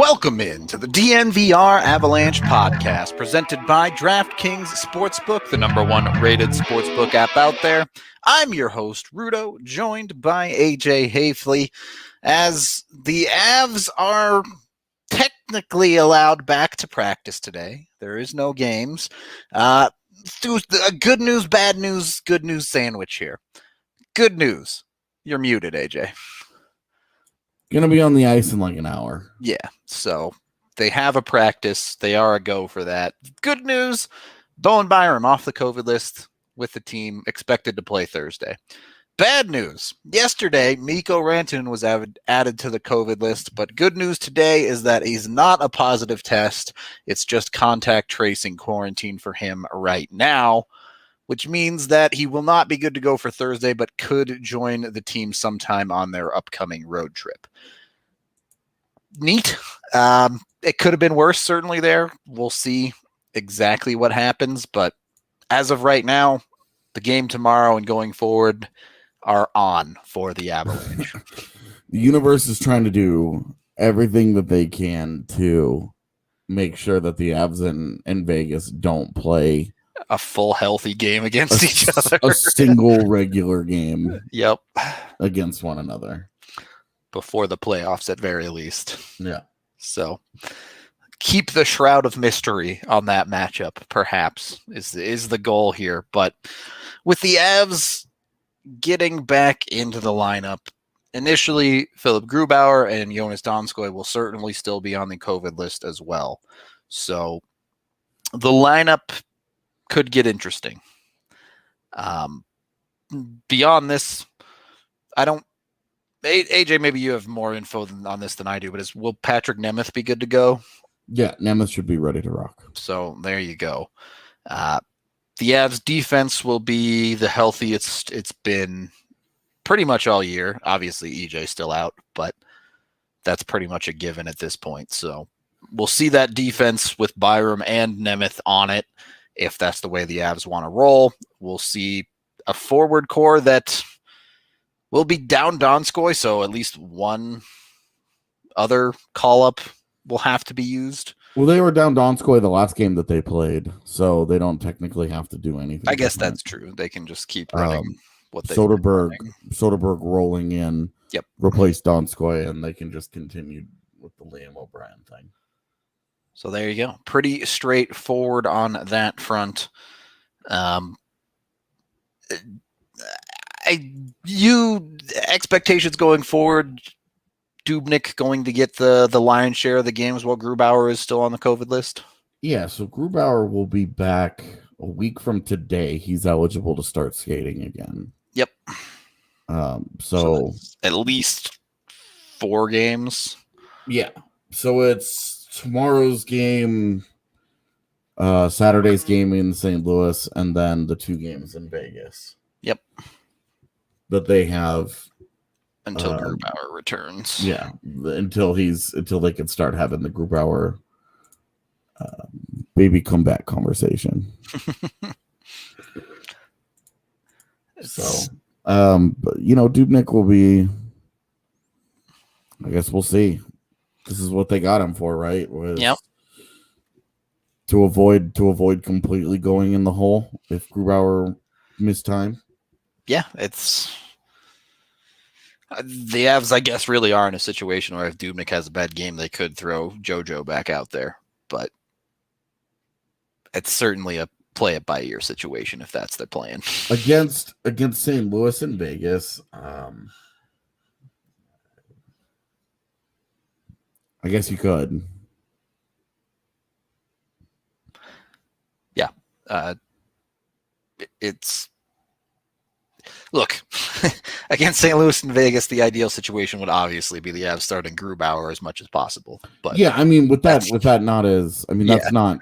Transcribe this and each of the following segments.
Welcome into the DNVR Avalanche podcast, presented by DraftKings Sportsbook, the #1 rated sportsbook app out there. I'm your host, Rudo, joined by AJ Hafley, as the Avs are technically allowed back to practice today. There is no games. Good news, bad news, good news sandwich here. Good news. You're muted, AJ. Gonna be on the ice in like an hour. Yeah, so they have a practice. They are a go for that. Good news, Bo and Byram off the COVID list with the team, expected to play Thursday. Bad news, yesterday, Mikko Rantanen was added to the COVID list, but good news today is that he's not a positive test. It's just contact tracing quarantine for him right now, which means that he will not be good to go for Thursday, but could join the team sometime on their upcoming road trip. Neat. It could have been worse, certainly there. We'll see exactly what happens, but as of right now, the game tomorrow and going forward are on for the Avalanche. The universe is trying to do everything that they can to make sure that the Avs in Vegas don't play a full healthy game against each other. A single regular game. Yep. Against one another. Before the playoffs at very least. Yeah. So keep the shroud of mystery on that matchup, perhaps, is the goal here. But with the Avs getting back into the lineup, initially Philip Grubauer and Jonas Donskoy will certainly still be on the COVID list as well. So the lineup could get interesting. Beyond this, AJ, maybe you have more info on this than I do, but will Patrick Nemeth be good to go? Yeah, Nemeth should be ready to rock. So there you go. The Avs defense will be the healthiest it's been pretty much all year. Obviously, EJ's still out, but that's pretty much a given at this point. So we'll see that defense with Byram and Nemeth on it. If that's the way the Avs want to roll, we'll see a forward core that will be down Donskoy, so at least one other call-up will have to be used. Well, they were down Donskoy the last game that they played, so they don't technically have to do anything. I guess that's true. They can just keep running what they Soderberg rolling in, yep, replace Donskoy, and they can just continue with the Liam O'Brien thing. So there you go. Pretty straightforward on that front. Expectations going forward, Dubnyk going to get the lion's share of the games while Grubauer is still on the COVID list? Yeah, so Grubauer will be back a week from today. He's eligible to start skating again. Yep. So at least 4 games. Yeah. So it's tomorrow's game, Saturday's game in St. Louis, and then the 2 games in Vegas. Yep. That they have until Grubauer returns. Yeah, until they can start having the Grubauer baby comeback conversation. So, but Dubnyk will be. I guess we'll see. This is what they got him for, right? Yep. To avoid completely going in the hole if Grubauer missed time. Yeah, it's the Avs, I guess, really are in a situation where if Dubnyk has a bad game, they could throw JoJo back out there. But it's certainly a play it by ear situation if that's their plan. Against St. Louis and Vegas, I guess you could. Yeah. Look, against St. Louis and Vegas, the ideal situation would obviously be the Avs starting Grubauer as much as possible. But yeah, I mean, that's not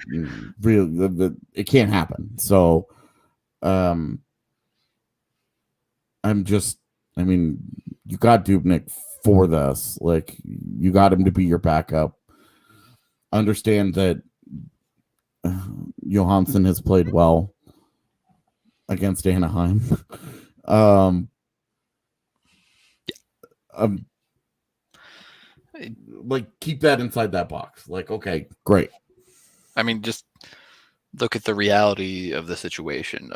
real. It can't happen. So, you got Dubnyk for this. Like, you got him to be your backup. Understand that Johansson has played well against Anaheim. Like, keep that inside that box. Like, okay, great. I mean, just look at the reality of the situation.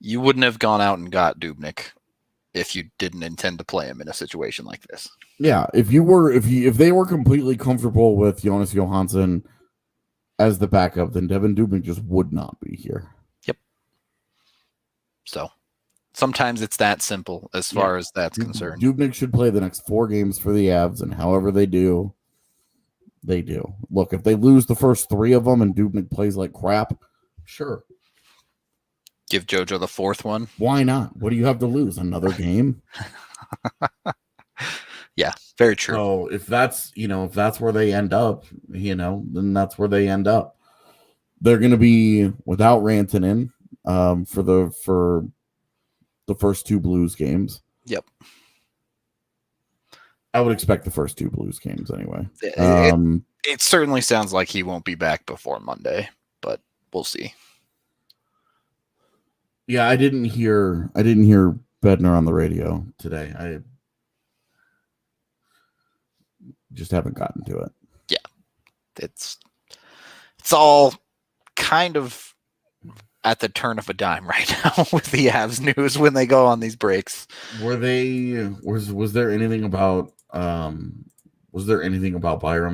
You wouldn't have gone out and got Dubnyk if you didn't intend to play him in a situation like this. Yeah, if they were completely comfortable with Jonas Johansson as the backup, then Devin Dubnyk just would not be here. Yep. So sometimes it's that simple as far as that's concerned. Dubnyk should play the next 4 games for the Avs, and however they do, they do. Look, if they lose the first 3 of them and Dubnyk plays like crap, sure. Give JoJo the 4th one. Why not? What do you have to lose? Another game? Yeah, very true. So if that's where they end up, then that's where they end up. They're going to be without Rantanen for the first 2 Blues games. Yep. I would expect the first 2 Blues games anyway. It certainly sounds like he won't be back before Monday, but we'll see. Yeah, I didn't hear Bednar on the radio today. I just haven't gotten to it. Yeah. It's all kind of at the turn of a dime right now with the Avs news when they go on these breaks. Was there anything about Byram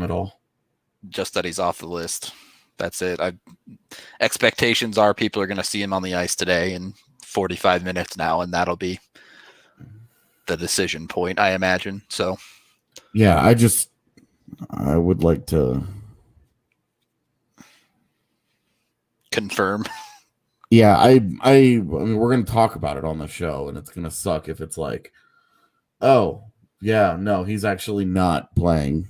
at all? Just that he's off the list. That's it. Expectations are people are going to see him on the ice today in 45 minutes now, and that'll be the decision point, I imagine. So, yeah, I would like to confirm. Yeah, I mean, we're going to talk about it on the show, and it's going to suck if it's like, oh, yeah, no, he's actually not playing.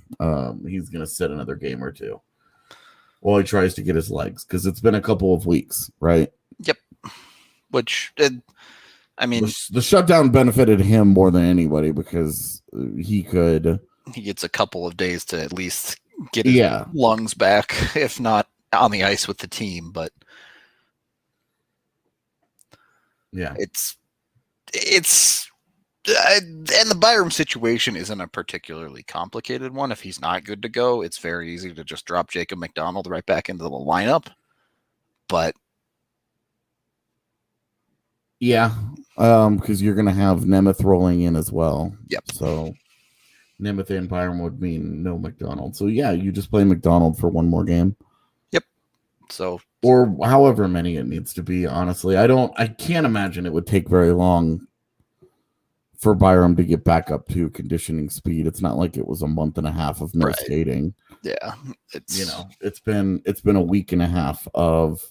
He's going to sit another game or 2 while he tries to get his legs, because it's been a couple of weeks, right? Yep. Which, I mean, the shutdown benefited him more than anybody because he gets a couple of days to at least get his lungs back, if not on the ice with the team. But yeah, it's and the Byram situation isn't a particularly complicated one. If he's not good to go, it's very easy to just drop Jacob McDonald right back into the lineup. But yeah, because you're going to have Nemeth rolling in as well. Yep. So Nemeth and Byram would mean no McDonald. So yeah, you just play McDonald for 1 more game. Yep. So, or however many it needs to be. Honestly, I can't imagine it would take very long for Byram to get back up to conditioning speed. It's not like it was a month and a half of no skating. Yeah, it's been a week and a half of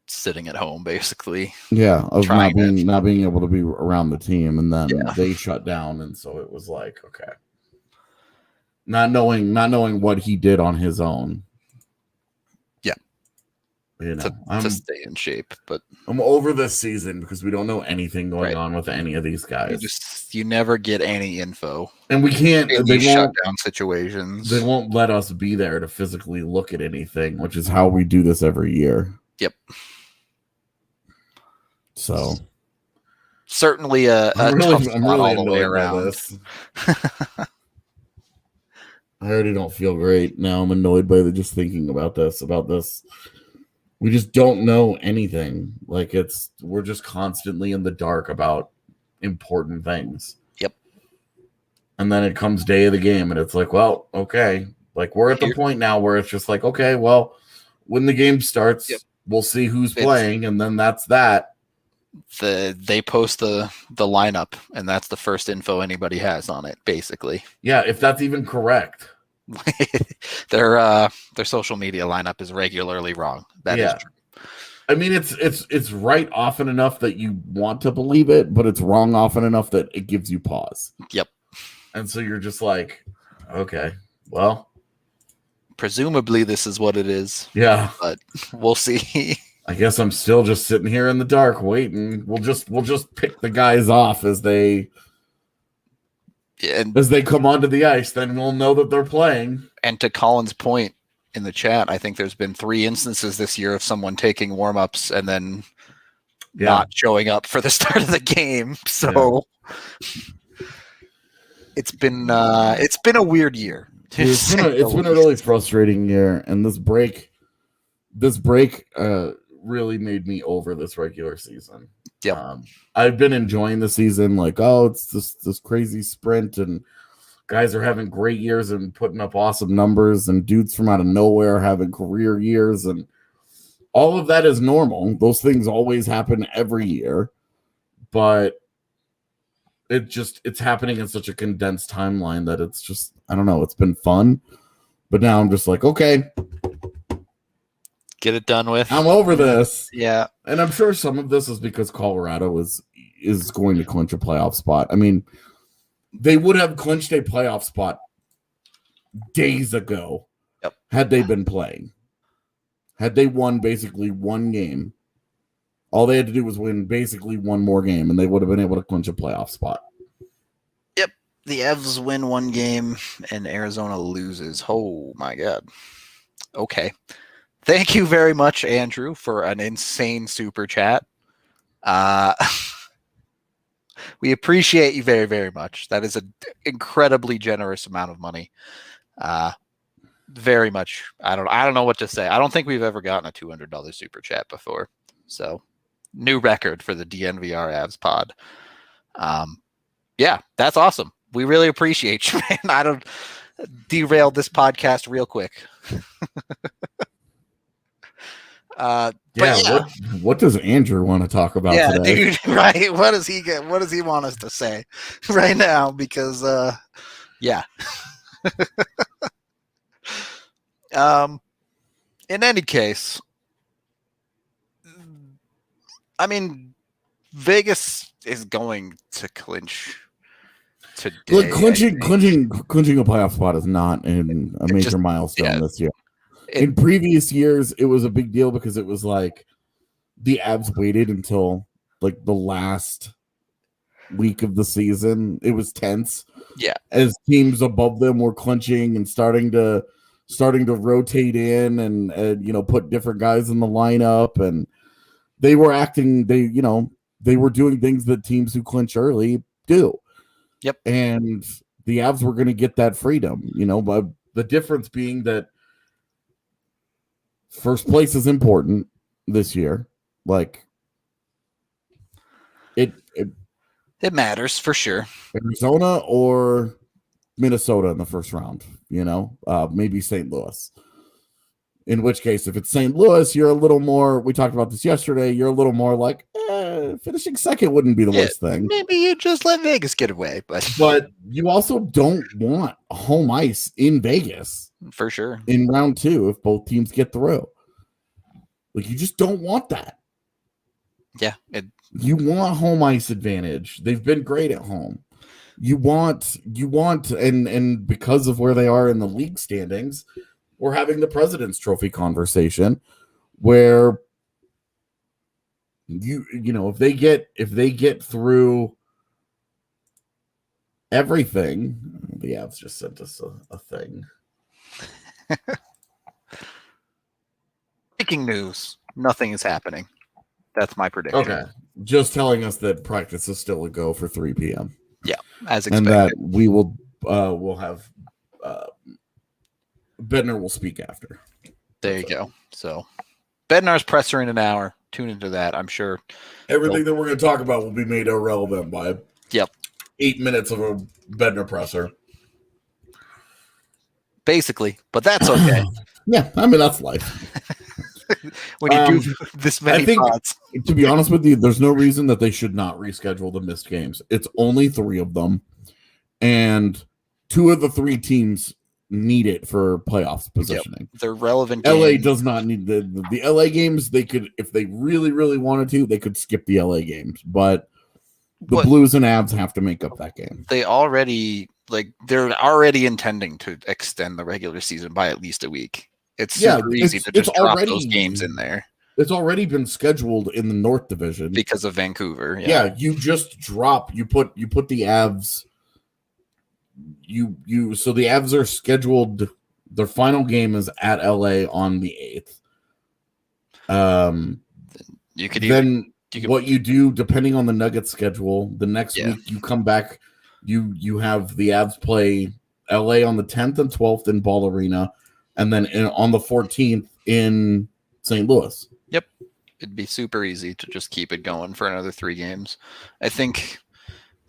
sitting at home, basically. Yeah, of not being able to be around the team, and then they shut down, and so it was like, okay, not knowing what he did on his own. Yeah, to stay in shape, but I'm over this season because we don't know anything going on with any of these guys. You never get any info, and we can't. They shut down situations. They won't let us be there to physically look at anything, which is how we do this every year. Yep. So certainly I'm really all the way around. This. I already don't feel great now. I'm annoyed by just thinking about this. We just don't know anything. Like we're just constantly in the dark about important things. Yep. And then it comes day of the game, and it's like, well, okay. Like we're at the point now where it's just like, okay, well, when the game starts, we'll see who's playing, and then that's that. They post the lineup, and that's the first info anybody has on it, basically. Yeah, if that's even correct. Their social media lineup is regularly wrong. That is true. I mean, it's right often enough that you want to believe it, but it's wrong often enough that it gives you pause. Yep. And so you're just like, okay, well, presumably this is what it is. Yeah, but we'll see. I guess I'm still just sitting here in the dark waiting. We'll just pick the guys off as they come onto the ice. Then we'll know that they're playing. And to Colin's point in the chat, I think there's been 3 instances this year of someone taking warm-ups and then not showing up for the start of the game. So It's been a weird year. It's been a really frustrating year, and this break really made me over this regular season. Yep. I've been enjoying the season, like, oh, it's this crazy sprint, and guys are having great years and putting up awesome numbers, and dudes from out of nowhere having career years, and all of that is normal. Those things always happen every year, but it's happening in such a condensed timeline that it's just, I don't know, it's been fun, but now I'm just like, okay, get it done with. I'm over this. Yeah. And I'm sure some of this is because Colorado is going to clinch a playoff spot. I mean, they would have clinched a playoff spot days ago. Yep. Had they been playing. Had they won basically one game, all they had to do was win basically one more game, and they would have been able to clinch a playoff spot. Yep. The Evs win one game, and Arizona loses. Oh, my God. Okay. Thank you very much, Andrew, for an insane super chat. We appreciate you very, very much. That is an incredibly generous amount of money. Very much. I don't know what to say. I don't think we've ever gotten a $200 super chat before. So, new record for the DNVR Avs pod. Yeah, that's awesome. We really appreciate you, man. I don't derail this podcast real quick. What does Andrew want to talk about today? Dude, right? What does he get? What does he want us to say right now? Because yeah. In any case, I mean, Vegas is going to clinch today. Look, clinching a playoff spot is not a major milestone this year. In previous years, it was a big deal because it was like the Avs waited until like the last week of the season. It was tense. Yeah. As teams above them were clinching and starting to rotate in and put different guys in the lineup, and they were they were doing things that teams who clinch early do. Yep. And the Avs were going to get that freedom, but the difference being that first place is important this year. Like it matters for sure. Arizona or Minnesota in the first round, maybe St. Louis. In which case, if it's St. Louis, you're a little more, we talked about this yesterday, you're a little more like, finishing second wouldn't be the worst thing. Maybe you just let Vegas get away. But you also don't want home ice in Vegas. For sure. In round 2, if both teams get through. Like, you just don't want that. Yeah. You want home ice advantage. They've been great at home. You want, and because of where they are in the league standings, we're having the President's Trophy conversation where if they get through everything, the Avs just sent us a thing. Breaking news. Nothing is happening. That's my prediction. Okay. Just telling us that practice is still a go for 3 p.m. Yeah, as expected. And that we will we'll have Bednar will speak after. There you go. So Bednar's presser in an hour. Tune into that. I'm sure everything that we're going to talk about will be made irrelevant by 8 minutes of a Bednar presser. Basically, but that's okay. Yeah, I mean, that's life. When you do this many thoughts. To be honest with you, there's no reason that they should not reschedule the missed games. It's only 3 of them, and 2 of the 3 teams need it for playoffs positioning. They're relevant LA games. does not need the LA games. They could, if they really, really wanted to, they could skip the LA games, but the Blues and Avs have to make up that game. They're already intending to extend the regular season by at least a week. It's super easy to just drop those games in there. It's already been scheduled in the North Division because of Vancouver. Yeah, you just drop. You put the Avs. So the Avs are scheduled. Their final game is at LA on the 8th. What you do, depending on the Nuggets schedule, the next week you come back. You have the Avs play LA on the 10th and 12th in Ball Arena, and then on the 14th in St. Louis. Yep. It'd be super easy to just keep it going for another 3 games. I think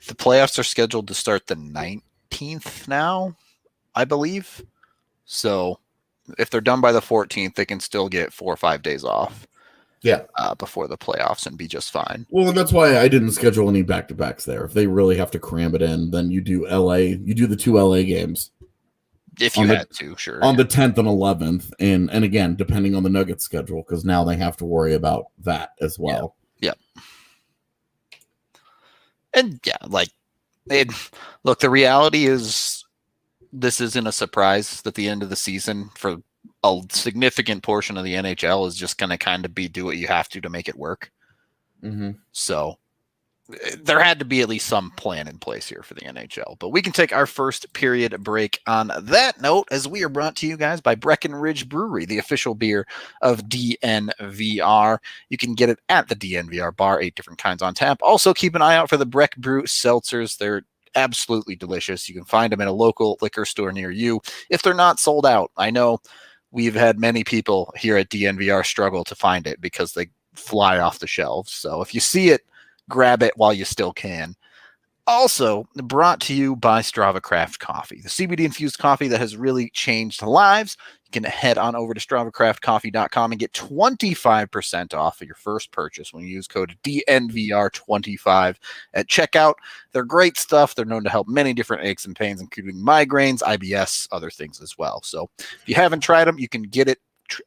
the playoffs are scheduled to start the 19th now, I believe. So if they're done by the 14th, they can still get 4 or 5 days off. Yeah. Before the playoffs and be just fine. Well, and that's why I didn't schedule any back-to-backs there. If they really have to cram it in, then you do the 2 LA games. If you had to, sure. On the 10th and 11th. And again, depending on the Nuggets schedule, because now they have to worry about that as well. Yeah. And yeah, like, look, the reality is this isn't a surprise that the end of the season for a significant portion of the NHL is just going to kind of be do what you have to make it work. Mm-hmm. So there had to be at least some plan in place here for the NHL. But we can take our first period break on that note as we are brought to you guys by Breckenridge Brewery, the official beer of DNVR. You can get it at the DNVR bar, 8 different kinds on tap. Also, keep an eye out for the Breck Brew seltzers. They're absolutely delicious. You can find them in a local liquor store near you if they're not sold out. I know we've had many people here at DNVR struggle to find it because they fly off the shelves. So if you see it, grab it while you still can. Also brought to you by Strava Craft Coffee, the CBD infused coffee that has really changed lives. You can head on over to StravaCraftCoffee.com and get 25% off of your first purchase when you use code DNVR25 at checkout. They're great stuff. They're known to help many different aches and pains, including migraines, IBS, other things as well. So if you haven't tried them, you can get it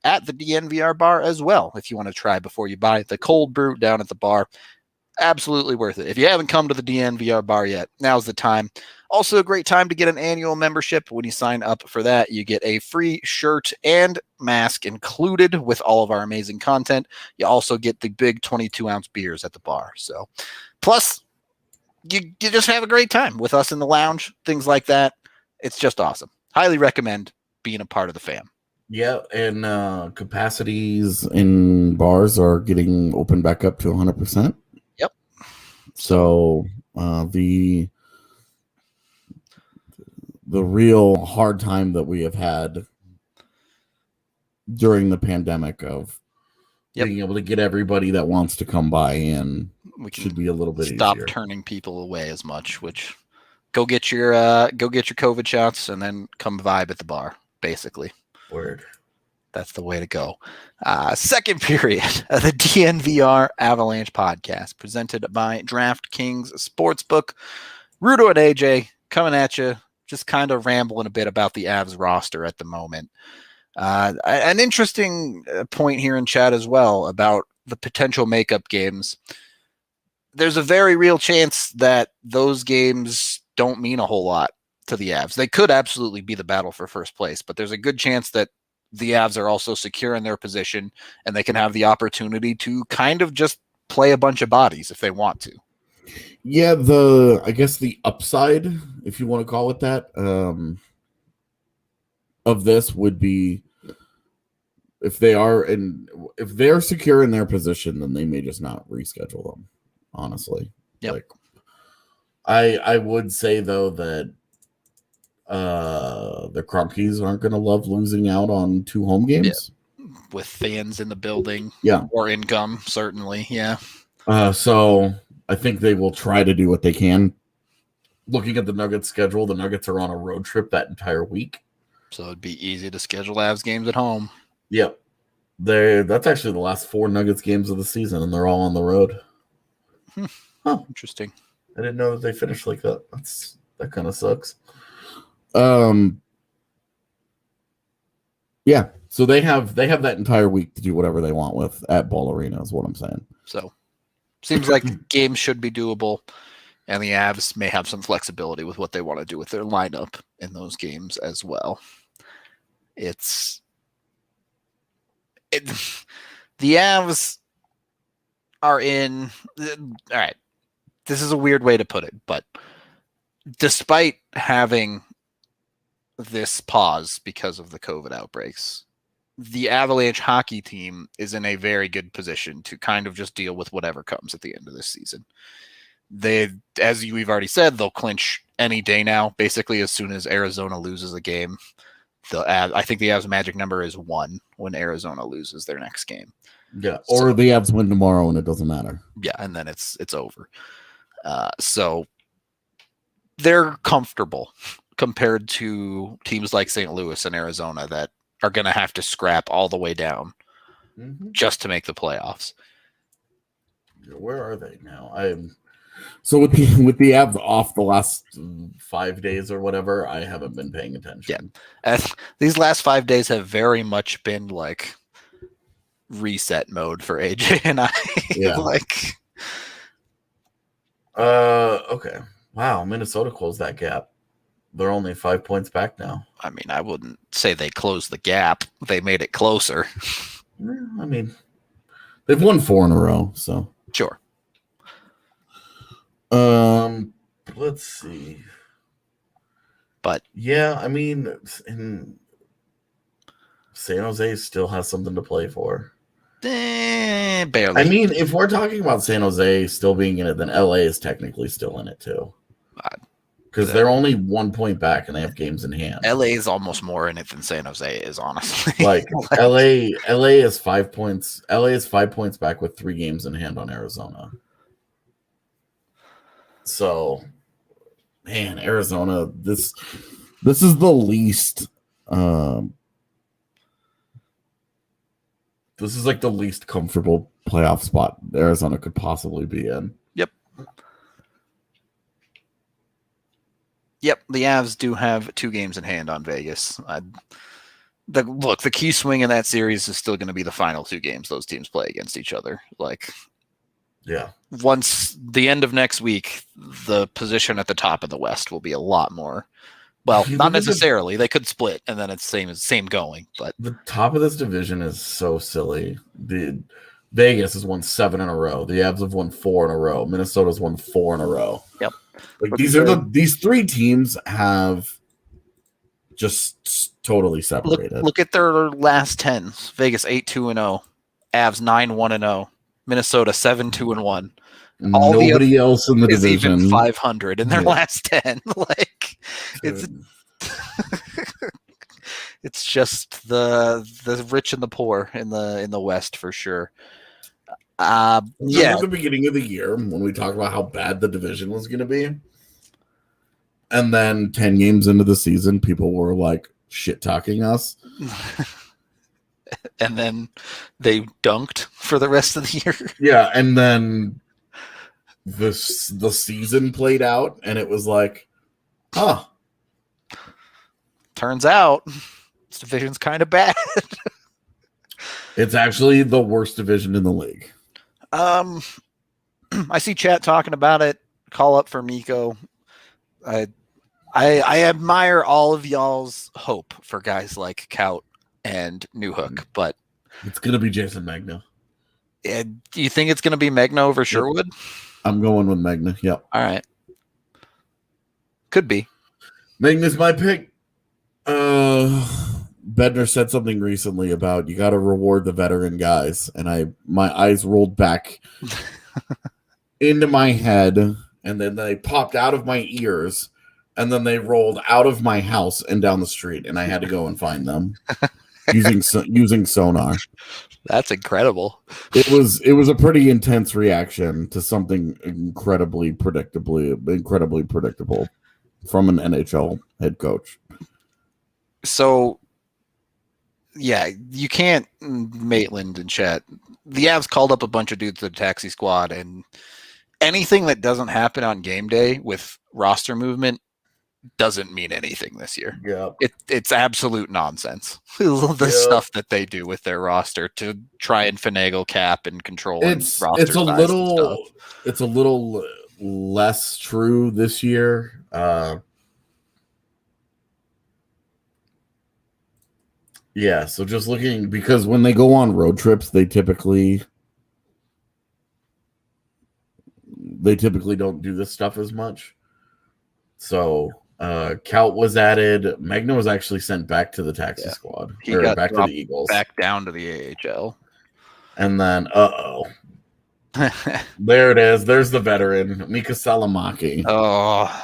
at the DNVR bar as well if you want to try before you buy the cold brew down at the bar. Absolutely worth it. If you haven't come to the DNVR bar yet, now's the time. Also a great time to get an annual membership. When you sign up for that, you get a free shirt and mask included with all of our amazing content. You also get the big 22-ounce beers at the bar. So, plus, you just have a great time with us in the lounge, things like that. It's just awesome. Highly recommend being a part of the fam. Yeah, and capacities in bars are getting opened back up to 100%. Yep. So the real hard time that we have had during the pandemic of being able to get everybody that wants to come by in should be a little bit stop easier. Turning people away as much, which go get your COVID shots and then come vibe at the bar, basically. Word. That's the way to go. Second period of the DNVR Avalanche podcast presented by DraftKings Sportsbook. Rudo and AJ coming at you, just kind of rambling a bit about the Avs roster at the moment. An interesting point here in chat as well about the potential makeup games. There's a very real chance that those games don't mean a whole lot to the Avs. They could absolutely be the battle for first place, but there's a good chance that the Avs are also secure in their position and they can have the opportunity to kind of just play a bunch of bodies if they want to. Yeah, I guess the upside, if you want to call it that, of this would be if they're secure in their position, then they may just not reschedule them. Honestly, yep. I would say though that the Cronkies aren't going to love losing out on 2 home games with fans in the building, or income certainly, So I think they will try to do what they can. Looking at the Nuggets schedule, the Nuggets are on a road trip that entire week, so it'd be easy to schedule Avs games at home. Yep, that's actually the last 4 Nuggets games of the season, and they're all on the road. Interesting. I didn't know that they finished like that. That kind of sucks. Yeah, so they have that entire week to do whatever they want with at Ball Arena is what I'm saying. So seems like games should be doable, and the Avs may have some flexibility with what they want to do with their lineup in those games as well. The Avs are in all right. This is a weird way to put it, but despite having this pause because of the COVID outbreaks, the Avalanche hockey team is in a very good position to kind of just deal with whatever comes at the end of this season. As we've already said, they'll clinch any day now. Basically, as soon as Arizona loses a game, I think the Avs magic number is 1 when Arizona loses their next game. Yeah, or the Avs win tomorrow and it doesn't matter. Yeah, and then it's over. So they're comfortable compared to teams like St. Louis and Arizona that are going to have to scrap all the way down just to make the playoffs. Where are they now? So with the Avs off the last 5 days or whatever, I haven't been paying attention. Yeah, these last 5 days have very much been like reset mode for AJ and I. Yeah. Like, okay. Wow, Minnesota closed that gap. They're only 5 points back now. I mean, I wouldn't say they closed the gap. They made it closer. I mean, they've won 4 in a row, so sure. Let's see. But yeah, I mean, San Jose still has something to play for. Barely. I mean, if we're talking about San Jose still being in it, then LA is technically still in it too. Because they're only 1 point back and they have games in hand. LA is almost more in it than San Jose is, honestly. Like LA is 5 points. LA is 5 points back with 3 games in hand on Arizona. So, man, Arizona, this is the least. This is like the least comfortable playoff spot Arizona could possibly be in. Yep, the Avs do have 2 games in hand on Vegas. The key swing in that series is still going to be the final 2 games those teams play against each other. Like, yeah, once the end of next week, the position at the top of the West will be a lot more. Well, not necessarily. They could split, and then it's same going. But the top of this division is so silly. Vegas has won 7 in a row. The Avs have won 4 in a row. Minnesota's won 4 in a row. Yep. Like these 3 teams have just totally separated. Look at their last 10. Vegas 8-2-0, Avs 9-1-0, Minnesota 7-2-1. Nobody else in the division even 500 in their last 10. Like, it's it's just the rich and the poor in the West for sure. At the beginning of the year when we talked about how bad the division was going to be, and then 10 games into the season, people were like shit talking us, and then they dunked for the rest of the year. Yeah, and then the season played out, and it was like, huh. Turns out this division's kind of bad. It's actually the worst division in the league. I see chat talking about it. Call up for Miko. I admire all of y'all's hope for guys like Kaut and Newhook, but it's gonna be Jason Magna. Do you think it's gonna be Magna over Sherwood? I'm going with Magna. Yep. All right. Could be. Magna's my pick. Bednar said something recently about you got to reward the veteran guys, and my eyes rolled back into my head, and then they popped out of my ears, and then they rolled out of my house and down the street, and I had to go and find them using sonar. That's incredible. It was a pretty intense reaction to something incredibly predictable from an NHL head coach. So, yeah, you can't, Maitland and chat. The Avs called up a bunch of dudes to the taxi squad, and anything that doesn't happen on game day with roster movement doesn't mean anything this year. Yeah, it's absolute nonsense. The stuff that they do with their roster to try and finagle cap and control. It's a little less true this year. Yeah, so just looking, because when they go on road trips, they typically don't do this stuff as much. So Kaut was added. Magna was actually sent back to the taxi squad. He got back to the Eagles. Back down to the AHL. And then there it is. There's the veteran, Mika Salamaki. Oh.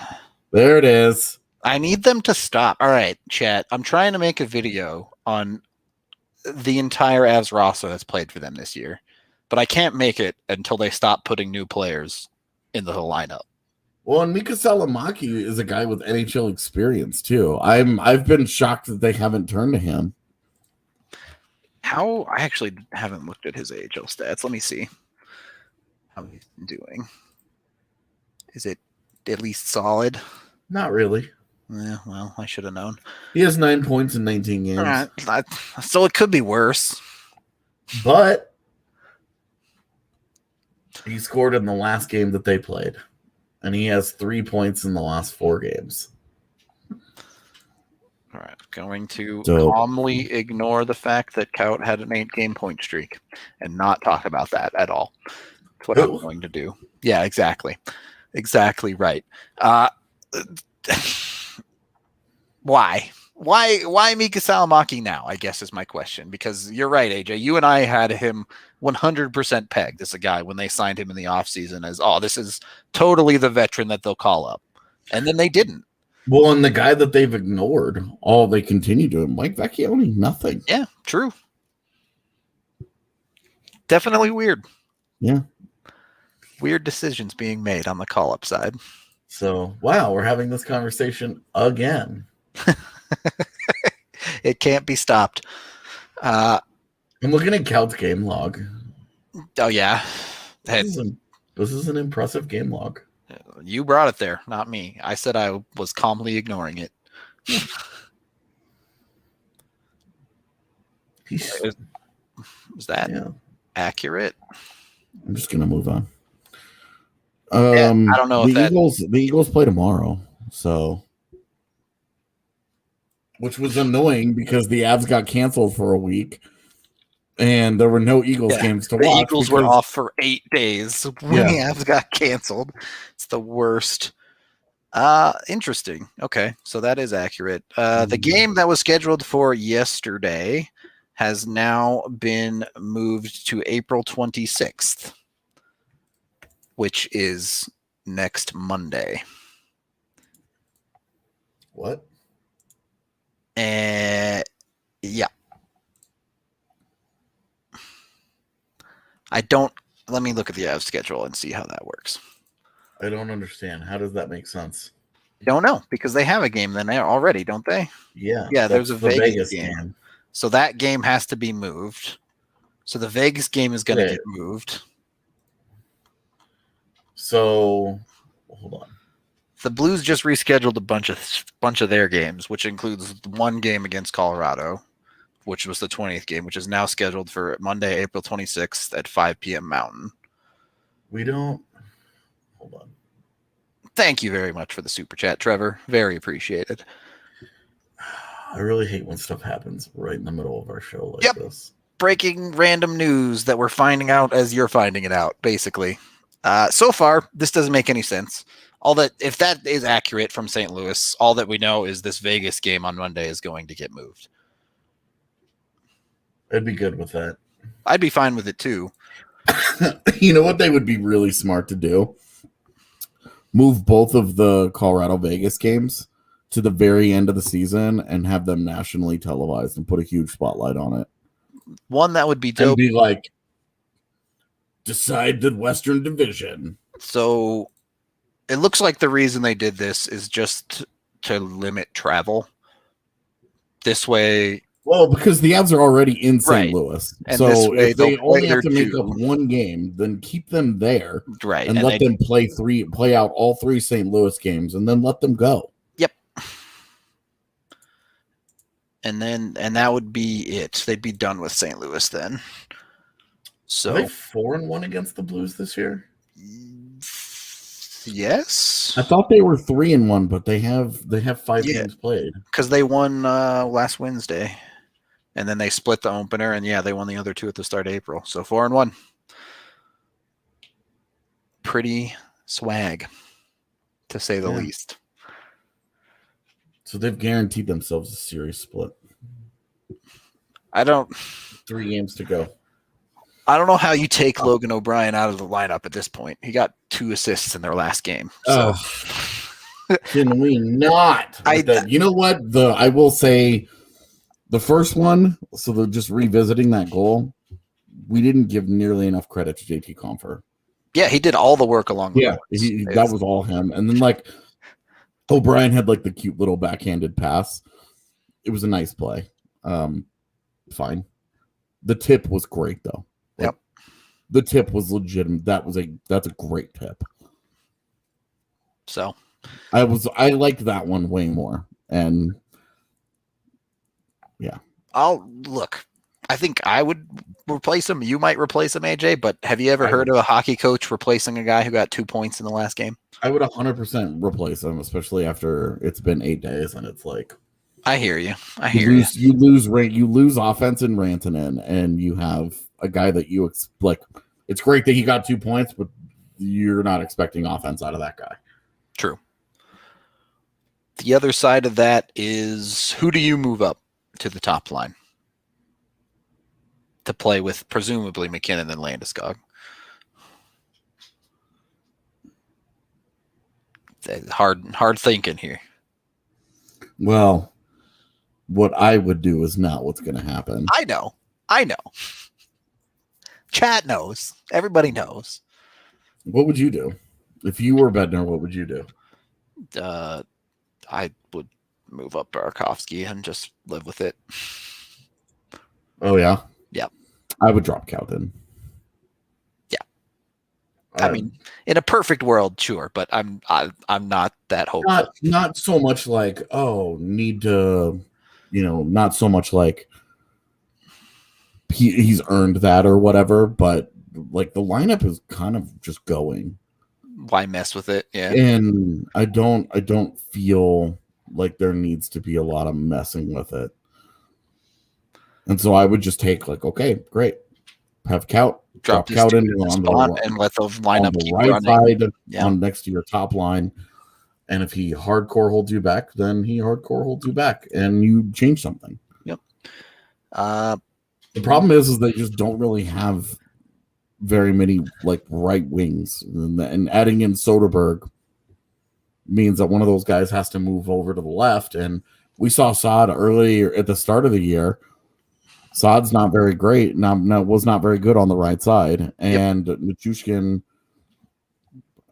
There it is. I need them to stop. All right, chat. I'm trying to make a video on the entire Avs roster that's played for them this year, but I can't make it until they stop putting new players in the lineup. Well, and Mika Salamaki is a guy with NHL experience too. I've been shocked that they haven't turned to him. I actually haven't looked at his AHL stats. Let me see how he's doing. Is it at least solid? Not really. Yeah, well, I should have known. He has 9 points in 19 games. All right. So it could be worse. But he scored in the last game that they played. And he has 3 points in the last 4 games. All right. Going to calmly ignore the fact that Kaut had an 8-game point streak and not talk about that at all. That's what I'm going to do. Yeah, exactly. Exactly right. Why? Why Mika Salamaki now, I guess is my question. Because you're right, AJ. You and I had him 100% pegged as a guy when they signed him in the offseason as, this is totally the veteran that they'll call up. And then they didn't. Well, and the guy that they've ignored, all they continue doing, Mike Vecchione, nothing. Yeah, true. Definitely weird. Yeah. Weird decisions being made on the call-up side. So, wow, we're having this conversation again. It can't be stopped. I'm looking at Cal's game log. Oh, yeah. This is an impressive game log. You brought it there, not me. I said I was calmly ignoring it. Is that accurate? I'm just going to move on. I don't know if the Eagles play tomorrow, so which was annoying because the Avs got canceled for a week and there were no Eagles games to watch. The Eagles were off for 8 days when the Avs got canceled. It's the worst. Interesting. Okay, so that is accurate. The game that was scheduled for yesterday has now been moved to April 26th. Which is next Monday. What? Yeah. Let me look at the Avs schedule and see how that works. I don't understand. How does that make sense? Don't know, because they have a game then already, don't they? Yeah. Yeah, there's a Vegas game. So that game has to be moved. So the Vegas game is going to get moved. So, hold on. The Blues just rescheduled a bunch of their games, which includes one game against Colorado, which was the 20th game, which is now scheduled for Monday, April 26th at 5 p.m. Mountain. Hold on. Thank you very much for the super chat, Trevor. Very appreciated. I really hate when stuff happens right in the middle of our show like this. Breaking random news that we're finding out as you're finding it out, basically. So far, this doesn't make any sense. If that is accurate from St. Louis, all that we know is this Vegas game on Monday is going to get moved. I'd be good with that. I'd be fine with it too. You know what they would be really smart to do? Move both of the Colorado Vegas games to the very end of the season and have them nationally televised and put a huge spotlight on it. One that would be dope. And be like, decide the Western Division. So it looks like the reason they did this is just to limit travel. This way. Well, because the Avs are already in St. Louis. And so if they only have to make up one game, then keep them there. Right. And let them play out all 3 St. Louis games and then let them go. Yep. And that would be it. They'd be done with St. Louis then. So are they 4-1 against the Blues this year? Yes. I thought they were 3-1, but they have 5 games played. Because they won last Wednesday. And then they split the opener, and they won the other 2 at the start of April. So 4-1. Pretty swag, to say the least. So they've guaranteed themselves a series split. 3 games to go. I don't know how you take Logan O'Brien out of the lineup at this point. He got 2 assists in their last game. So. Can we not? You know what? I will say the first one, so they're just revisiting that goal. We didn't give nearly enough credit to JT Compher. Yeah, he did all the work along the boards. That was all him. And then like O'Brien had like the cute little backhanded pass. It was a nice play. Fine. The tip was great though. Yep. The tip was legitimate. That's a great tip. So I liked that one way more. And yeah. I think I would replace him. You might replace him, AJ, but have you ever heard of a hockey coach replacing a guy who got 2 points in the last game? I would 100% replace him, especially after it's been 8 days and it's like. I hear you. You lose offense in Rantanen, and you have a guy that you like. It's great that he got 2 points, but you're not expecting offense out of that guy. True. The other side of that is, who do you move up to the top line to play with presumably McKinnon and Landeskog? Hard thinking here. Well, what I would do is not what's going to happen. I know. Chat knows. Everybody knows. What would you do? If you were Bednar, what would you do? I would move up Burakovsky and just live with it. Oh, yeah? Yeah. I would drop Calden. Yeah. I mean, in a perfect world, sure, but I'm not that hopeful. Not so much like, need to, not so much like he's earned that or whatever, but like the lineup is kind of just going. Why mess with it? Yeah. And I don't feel like there needs to be a lot of messing with it. And so I would just take like, okay, great. Have drop Count into on the and let the lineup on the keep right running. Side on next to your top line. And if he hardcore holds you back, then he hardcore holds you back and you change something. Yep. The problem is they just don't really have very many like right wings, and adding in Soderberg means that one of those guys has to move over to the left. And we saw Saad earlier at the start of the year. Saad's not very great. Was not very good on the right side. And Nichushkin,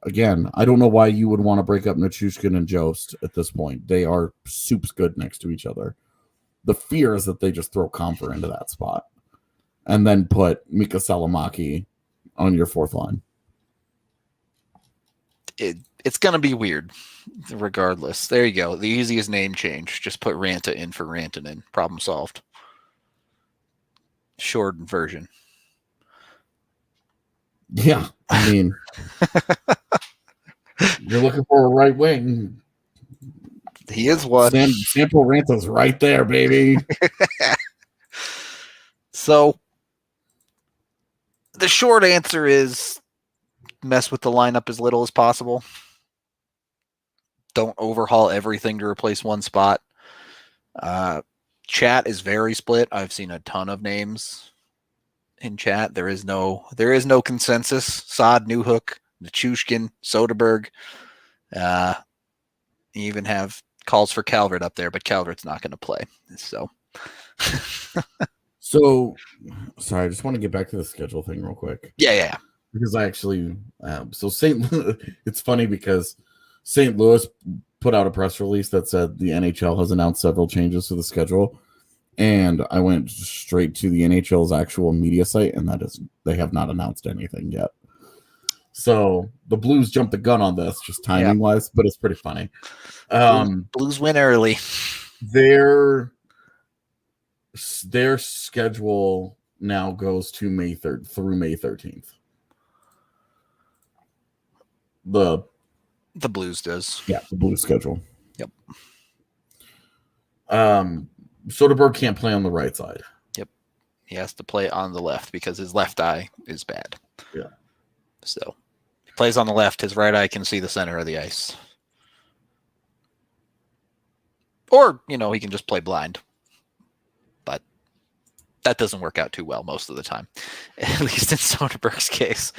again, I don't know why you would want to break up Nichushkin and Jost at this point. They are soups good next to each other. The fear is that they just throw Compher into that spot and then put Mika Salamaki on your fourth line. It's going to be weird regardless. There you go. The easiest name change. Just put Ranta in for Rantanen. Problem solved. Short version. Yeah. I mean, you're looking for a right wing. He is one. Sample Ranta's right there, baby. So the short answer is mess with the lineup as little as possible. Don't overhaul everything to replace one spot. Chat is very split. I've seen a ton of names in chat. There is no consensus. Saad, Newhook, Nichushkin, Soderberg. You even have calls for Calvert up there, but Calvert's not going to play. So sorry, I just want to get back to the schedule thing real quick. Yeah. Because I actually, it's funny because St. Louis put out a press release that said the NHL has announced several changes to the schedule. And I went straight to the NHL's actual media site, and they have not announced anything yet. So the Blues jumped the gun on this, just timing wise, but it's pretty funny. Blues win early. Their schedule now goes to May 3rd through May 13th. The Blues does. Yeah, the Blues schedule. Yep. Soderberg can't play on the right side. Yep. He has to play on the left because his left eye is bad. Yeah. So if he plays on the left, his right eye can see the center of the ice. Or, he can just play blind. But that doesn't work out too well most of the time, at least in Soderberg's case.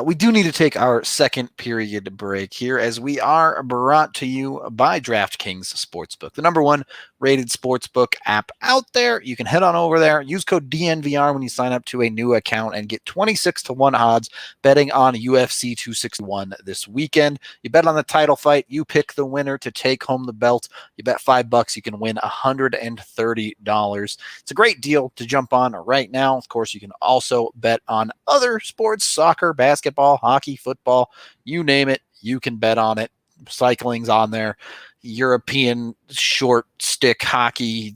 We do need to take our second period break here as we are brought to you by DraftKings Sportsbook, the number one rated sportsbook app out there. You can head on over there, use code DNVR when you sign up to a new account and get 26-1 odds betting on UFC 261 this weekend. You bet on the title fight, you pick the winner to take home the belt. You bet $5, you can win $130. It's a great deal to jump on right now. Of course, you can also bet on other sports, soccer, basketball, hockey, football, you name it, you can bet on it. Cycling's on there. European short stick hockey.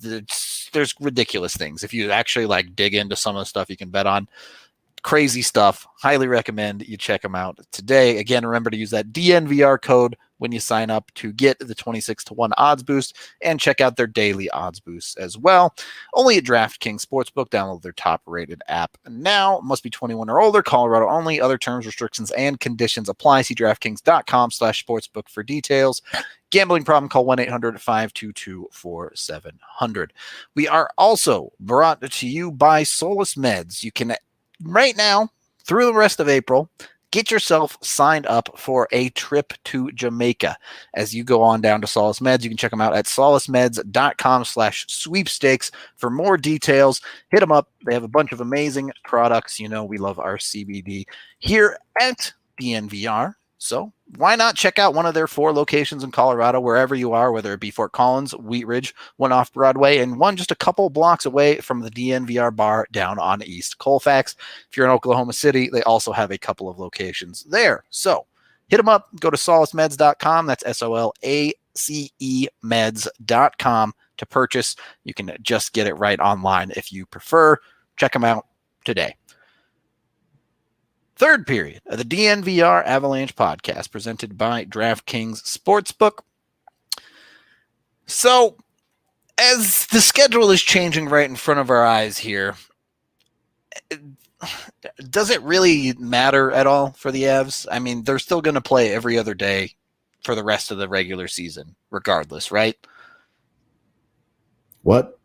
There's ridiculous things. If you actually like dig into some of the stuff you can bet on, crazy stuff. Highly recommend you check them out today. Again, remember to use that DNVR code when you sign up to get the 26-1 odds boost and check out their daily odds boosts as well. Only at DraftKings Sportsbook. Download their top-rated app now. Must be 21 or older. Colorado only. Other terms, restrictions, and conditions apply. See DraftKings.com/sportsbook for details. Gambling problem, call 1-800-522-4700. We are also brought to you by Solus Meds. You can, right now, through the rest of April, get yourself signed up for a trip to Jamaica. As you go on down to Solus Meds, you can check them out at solusmeds.com/sweepstakes for more details. Hit them up. They have a bunch of amazing products. You know, we love our CBD here at DNVR. So why not check out one of their 4 locations in Colorado, wherever you are, whether it be Fort Collins, Wheat Ridge, one off Broadway, and one just a couple blocks away from the DNVR bar down on East Colfax. If you're in Oklahoma City, they also have a couple of locations there. So hit them up. Go to solusmeds.com. That's SOLACE meds.com to purchase. You can just get it right online if you prefer. Check them out today. Third period of the DNVR Avalanche podcast presented by DraftKings Sportsbook. So, as the schedule is changing right in front of our eyes here, does it really matter at all for the Avs? I mean, they're still going to play every other day for the rest of the regular season, regardless, right? What?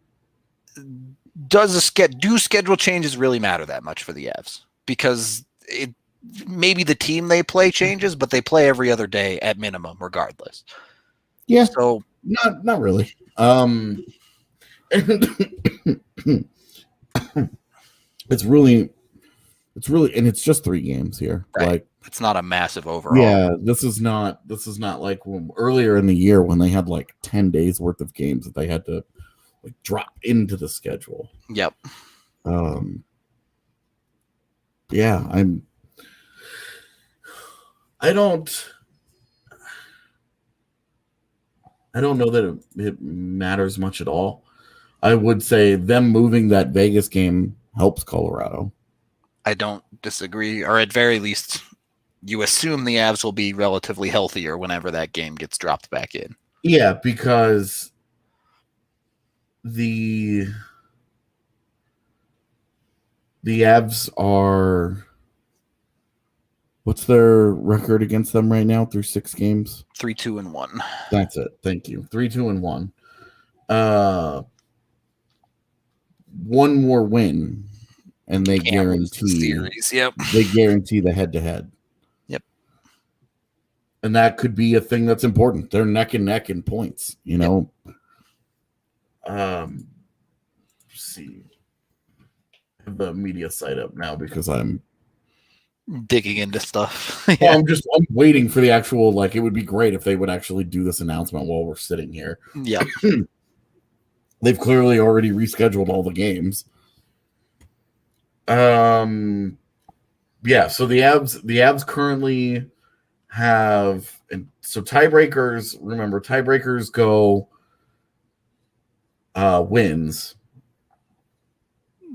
Do schedule changes really matter that much for the Avs? Because maybe the team they play changes, but they play every other day at minimum, regardless. Yeah. So not really. It's really, and it's just 3 games here. Right. Like, it's not a massive overall. Yeah, this is not like earlier in the year when they had like 10 days worth of games that they had to like drop into the schedule. Yep. Yeah, I don't know that it matters much at all. I would say them moving that Vegas game helps Colorado. I don't disagree, or at very least, you assume the Avs will be relatively healthier whenever that game gets dropped back in. Yeah, because the Avs are, what's their record against them right now through 6 games? 3-2-1. That's it. Thank you. 3-2-1. One more win, and they guarantee the series. Yep. They guarantee the head-to-head. Yep. And that could be a thing that's important. They're neck and neck in points, you know. Let's see. I have the media site up now because I'm digging into stuff. Yeah. Well, I'm waiting for the actual, like, it would be great if they would actually do this announcement while we're sitting here. Yeah. They've clearly already rescheduled all the games. Yeah, so the Avs currently have, and so tiebreakers, remember, tiebreakers go wins.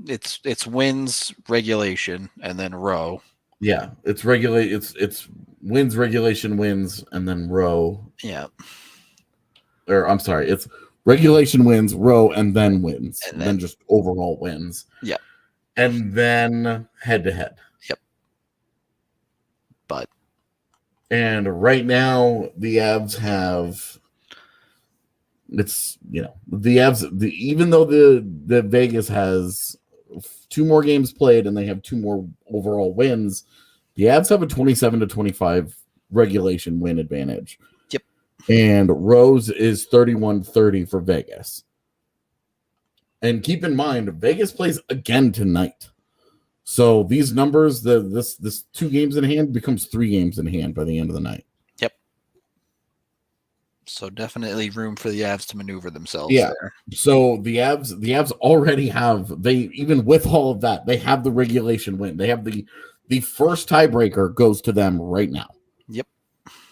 It's wins, regulation, and then row. Yeah, it's wins, regulation, wins, and then row. Yeah. Or I'm sorry, it's regulation, wins, row, and then wins. And then just overall wins. Yeah. And then head to head. Yep. And right now the Avs have, it's, you know, the Avs, even though the Vegas has 2 more games played and they have 2 more overall wins, The Avs have a 27-25 regulation win advantage. Yep. And Rose is 31-30 for Vegas. And keep in mind, Vegas plays again tonight. So these numbers, this 2 games in hand becomes 3 games in hand by the end of the night. Yep. So definitely room for the Avs to maneuver themselves there. So the Avs already have, even with all of that, they have the regulation win. They have the first tiebreaker goes to them right now. Yep.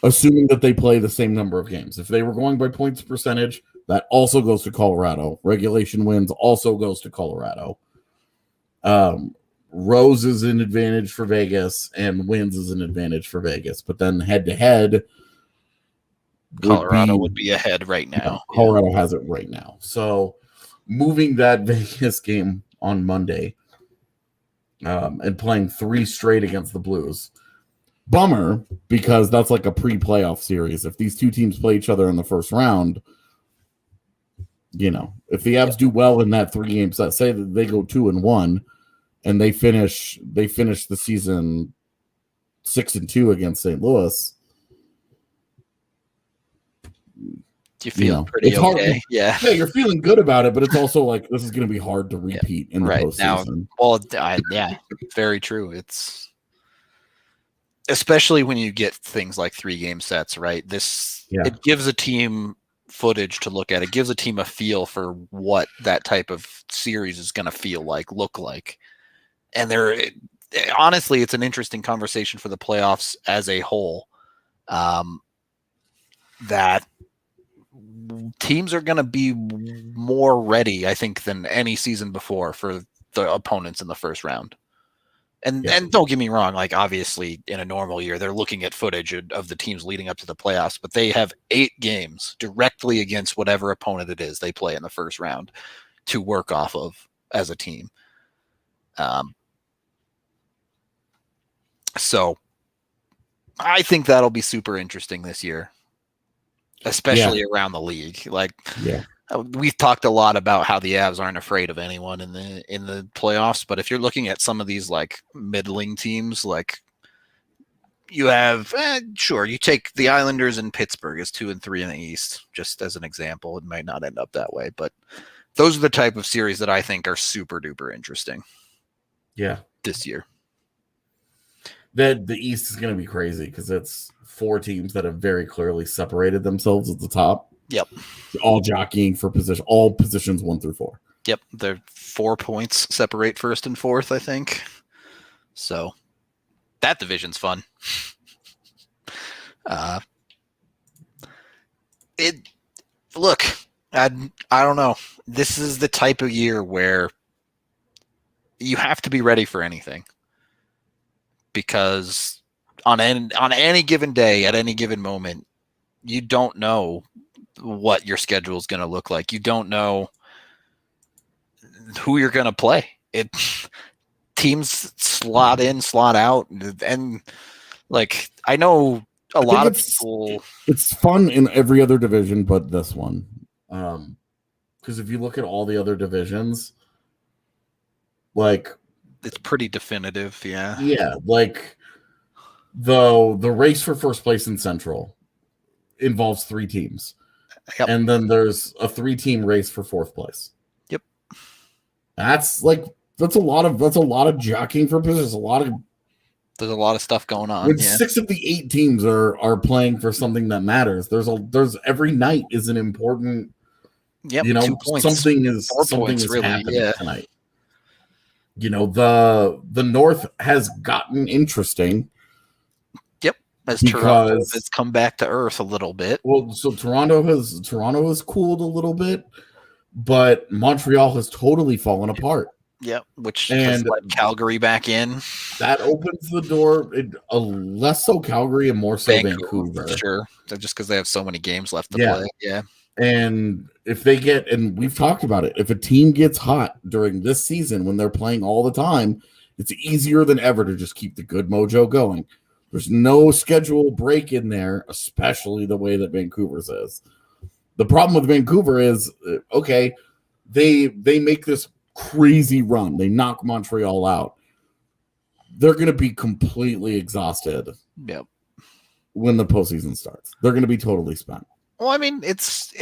Assuming that they play the same number of games. If they were going by points percentage, that also goes to Colorado. Regulation wins also goes to Colorado. Rose is an advantage for Vegas, and wins is an advantage for Vegas. But then head-to-head, Colorado would be ahead right now. Colorado has it right now. So moving that Vegas game on Monday and playing 3 straight against the Blues. Bummer, because that's like a pre-playoff series. If these 2 teams play each other in the first round, if the Avs do well in that 3-game set, say that they go 2-1 and they finish the season 6-2 against St. Louis. Do you feel pretty okay? Hard, yeah, you're feeling good about it, but it's also like this is going to be hard to repeat in the postseason. Yeah, very true. It's especially when you get things like 3-game sets, right? It gives a team footage to look at. It gives a team a feel for what that type of series is going to look like. And honestly, it's an interesting conversation for the playoffs as a whole. That teams are going to be more ready, I think, than any season before for the opponents in the first round. And don't get me wrong, like obviously in a normal year, they're looking at footage of the teams leading up to the playoffs, but they have 8 games directly against whatever opponent it is they play in the first round to work off of as a team. So I think that'll be super interesting this year, especially around the league. We've talked a lot about how the Avs aren't afraid of anyone in the playoffs, but if you're looking at some of these like middling teams, like you have, you take the Islanders and Pittsburgh as 2 and 3 in the East, just as an example. It might not end up that way, but those are the type of series that I think are super duper interesting. Yeah, this year. The East is going to be crazy because it's 4 teams that have very clearly separated themselves at the top. Yep. All jockeying for position, all positions 1 through 4. Yep. They're 4 points separate first and fourth, I think. So that division's fun. Look, I don't know. This is the type of year where you have to be ready for anything. Because on any given day, at any given moment, you don't know what your schedule is going to look like. You don't know who you're going to play. Teams slot in, slot out, and like I know a lot of people. It's fun in every other division, but this one, because if you look at all the other divisions, like. It's pretty definitive, yeah. Yeah, like the race for first place in Central involves 3 teams. Yep. And then there's a 3-team race for 4th place. Yep. That's a lot of jockeying for positions. There's a lot of stuff going on. 6 of the 8 teams are playing for something that matters. There's every night is an important. Yep. 2 points. Something is really, happening tonight. The North has gotten interesting. Yep, as Toronto has come back to earth a little bit. Well, so Toronto has cooled a little bit, but Montreal has totally fallen apart. Yep, which has let Calgary back in. That opens the door. Less so Calgary and more so Vancouver. For sure, just because they have so many games left to play. Yeah. And if they and we've talked about it, if a team gets hot during this season when they're playing all the time, it's easier than ever to just keep the good mojo going. There's no schedule break in there, especially the way that Vancouver's is. The problem with Vancouver is, okay, they make this crazy run. They knock Montreal out. they're going to be completely exhausted. Yep. When the postseason starts, they're going to be totally spent. Well, I mean, it's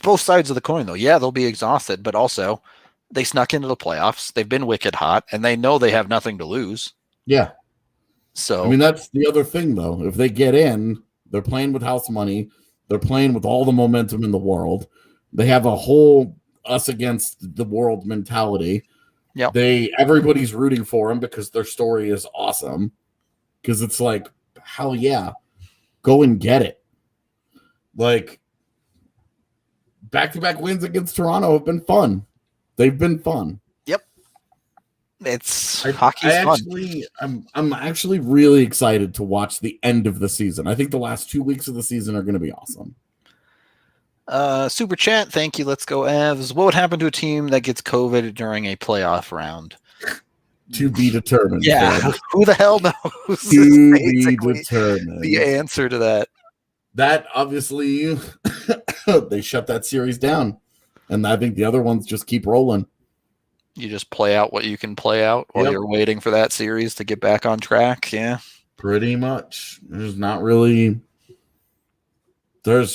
both sides of the coin, though. Yeah, they'll be exhausted, but also they snuck into the playoffs. They've been wicked hot, and they know they have nothing to lose. Yeah. So I mean, that's the other thing, though. If they get in, they're playing with house money. They're playing with all the momentum in the world. They have a whole us against the world mentality. Yep. Everybody's rooting for them because their story is awesome. Because it's like, hell yeah, go and get it. Like, back-to-back wins against Toronto have been fun. They've been fun. Yep. Hockey's fun. I'm actually really excited to watch the end of the season. I think the last 2 weeks of the season are going to be awesome. Super chat, thank you. Let's go, Avs. What would happen to a team that gets COVID during a playoff round? To be determined. Yeah, who the hell knows? To be determined. The answer to that. That obviously they shut that series down, and I think the other ones just keep rolling. You just play out what you can play out while you're waiting for that series to get back on track. Yeah, pretty much. There's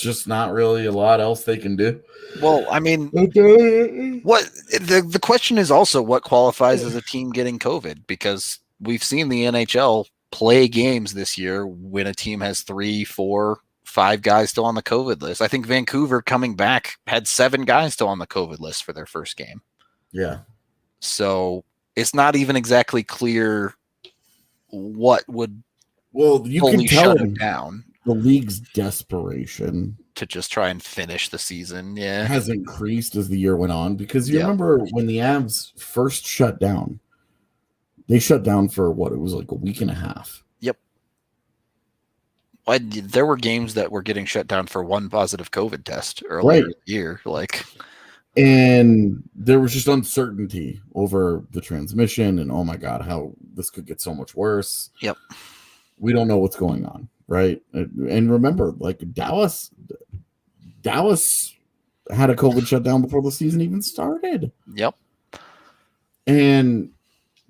just not really a lot else they can do. Well, I mean, what the question is also what qualifies as a team getting COVID, because we've seen the NHL play games this year when a team has 3, 4, 5 guys still on the COVID list. I think Vancouver coming back had 7 guys still on the COVID list for their first game. Yeah. So it's not even exactly clear what would you can tell shut it down. The league's desperation to just try and finish the season, has increased as the year went on, because you remember when the Avs first shut down, they shut down for what, it was like a week and a half. Yep. There were games that were getting shut down for 1 positive COVID test earlier in the year, and there was just uncertainty over the transmission, and oh my god, how this could get so much worse. Yep. We don't know what's going on. Right. And remember, Dallas had a COVID shutdown before the season even started. Yep. And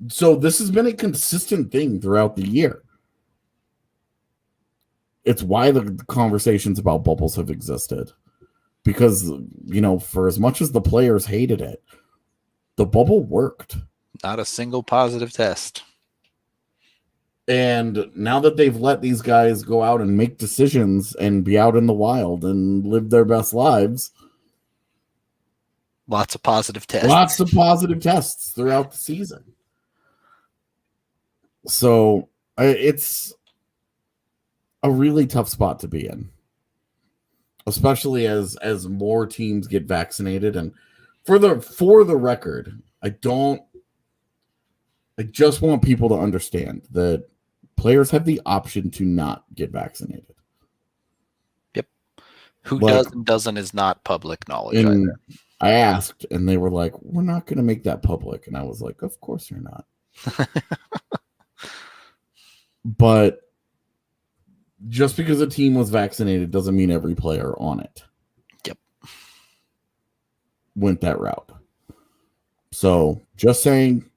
so this has been a consistent thing throughout the year. It's why the conversations about bubbles have existed. Because, for as much as the players hated it, the bubble worked. Not a single positive test. And now that they've let these guys go out and make decisions and be out in the wild and live their best lives. Lots of positive tests. Lots of positive tests throughout the season. So it's a really tough spot to be in. Especially as more teams get vaccinated. And for the record, I just want people to understand that players have the option to not get vaccinated. Yep. Who does and doesn't is not public knowledge either. I asked, and they were like, we're not going to make that public. And I was like, of course you're not. But just because a team was vaccinated doesn't mean every player on it went that route. So just saying,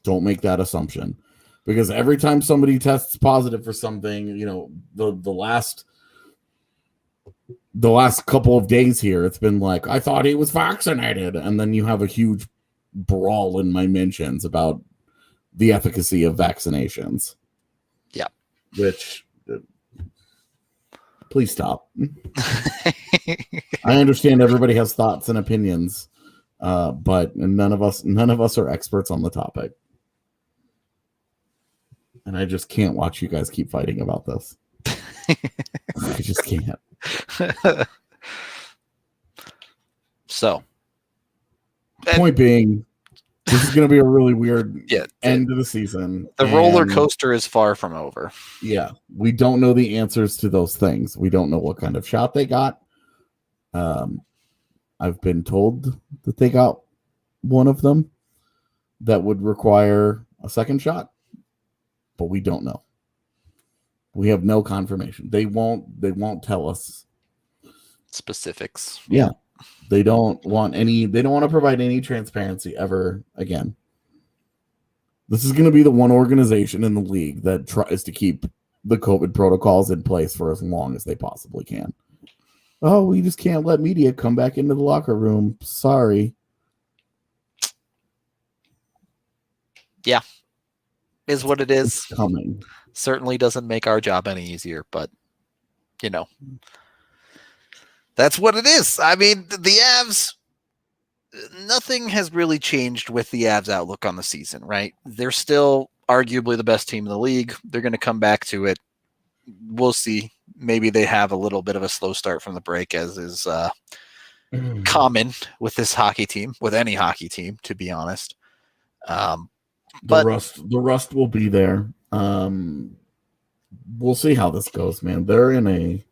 don't make that assumption. Because every time somebody tests positive for something, the last couple of days here, it's been like, I thought he was vaccinated. And then you have a huge brawl in my mentions about the efficacy of vaccinations. Yeah. Which, please stop. I understand everybody has thoughts and opinions, but none of us are experts on the topic. And I just can't watch you guys keep fighting about this. I just can't. So, point being, this is going to be a really weird end of the season. The roller coaster is far from over. Yeah. We don't know the answers to those things. We don't know what kind of shot they got. I've been told that they got one of them that would require a second shot. But we don't know. We have no confirmation. They won't tell us specifics. Yeah. They don't want to provide any transparency ever again. This is going to be the one organization in the league that tries to keep the COVID protocols in place for as long as they possibly can. Oh, we just can't let media come back into the locker room. Sorry. Yeah. Is what it is. It's coming. Certainly doesn't make our job any easier, but, that's what it is. I mean, the Avs, nothing has really changed with the Avs outlook on the season, right? They're still arguably the best team in the league. They're going to come back to it. We'll see. Maybe they have a little bit of a slow start from the break, as is common with this hockey team, with any hockey team, to be honest. The rust will be there. We'll see how this goes, man. They're in a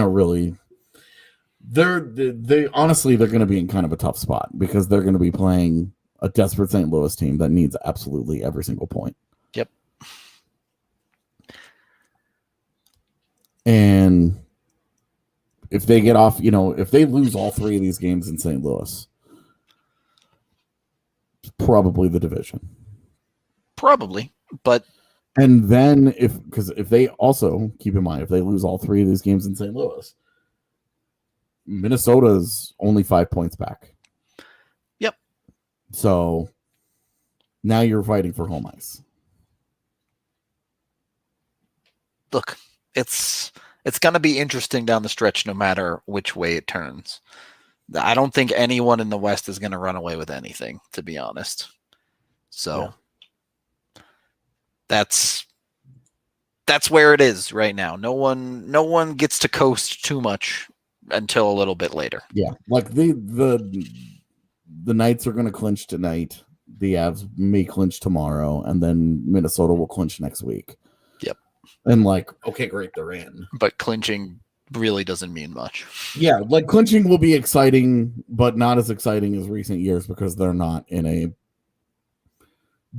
really they honestly they're going to be in kind of a tough spot because they're going to be playing a desperate St. Louis team that needs absolutely every single point. Yep. And if they get off, if they lose all three of these games in St. Louis, it's probably the division. Probably, but and then if they also keep in mind, if they lose all three of these games in St. Louis, Minnesota's only 5 points back. Yep. So now you're fighting for home ice. Look, it's going to be interesting down the stretch no matter which way it turns. I don't think anyone in the West is going to run away with anything, to be honest. So that's where it is right now. No one gets to coast too much until a little bit later. Yeah, like the Knights are going to clinch tonight. The Avs may clinch tomorrow, and then Minnesota will clinch next week. Yep. And okay, great, they're in. But clinching really doesn't mean much. Yeah, clinching will be exciting, but not as exciting as recent years because they're not in a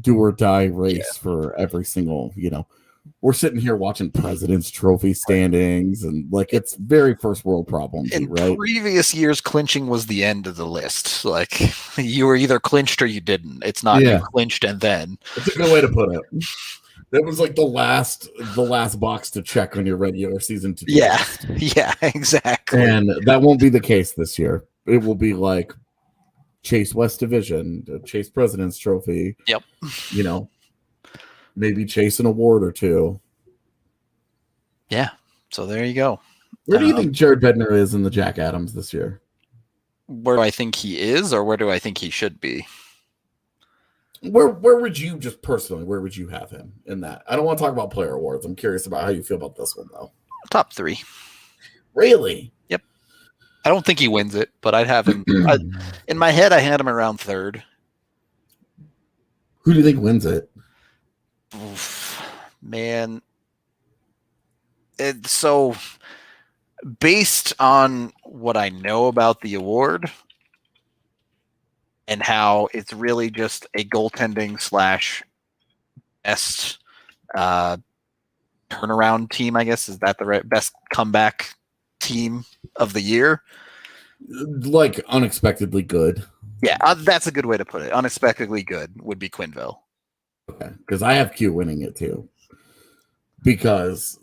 do or die race for every single, we're sitting here watching President's Trophy standings and it's very first world problems. In right? previous years, clinching was the end of the list. You were either clinched or you didn't. It's not you clinched and then. That's a good way to put it. That was the last box to check on your regular season to do. Yeah, exactly. And that won't be the case this year. It will be Chase West Division, Chase President's Trophy. Yep. Maybe chase an award or two. Yeah. So there you go. Where do you think Jared Bednar is in the Jack Adams this year? Where do I think he is, or where do I think he should be? Where would you just personally, where would you have him in that? I don't want to talk about player awards. I'm curious about how you feel about this one, though. Top 3. Really? Yep. I don't think he wins it, but I'd have him. In my head, I had him around 3rd. Who do you think wins it? Oof, man. So, based on what I know about the award and how it's really just a goaltending / best turnaround team, I guess, is that the right best comeback team of the year? Unexpectedly good. Yeah, that's a good way to put it. Unexpectedly good would be Quenneville. Okay, because I have Q winning it too. Because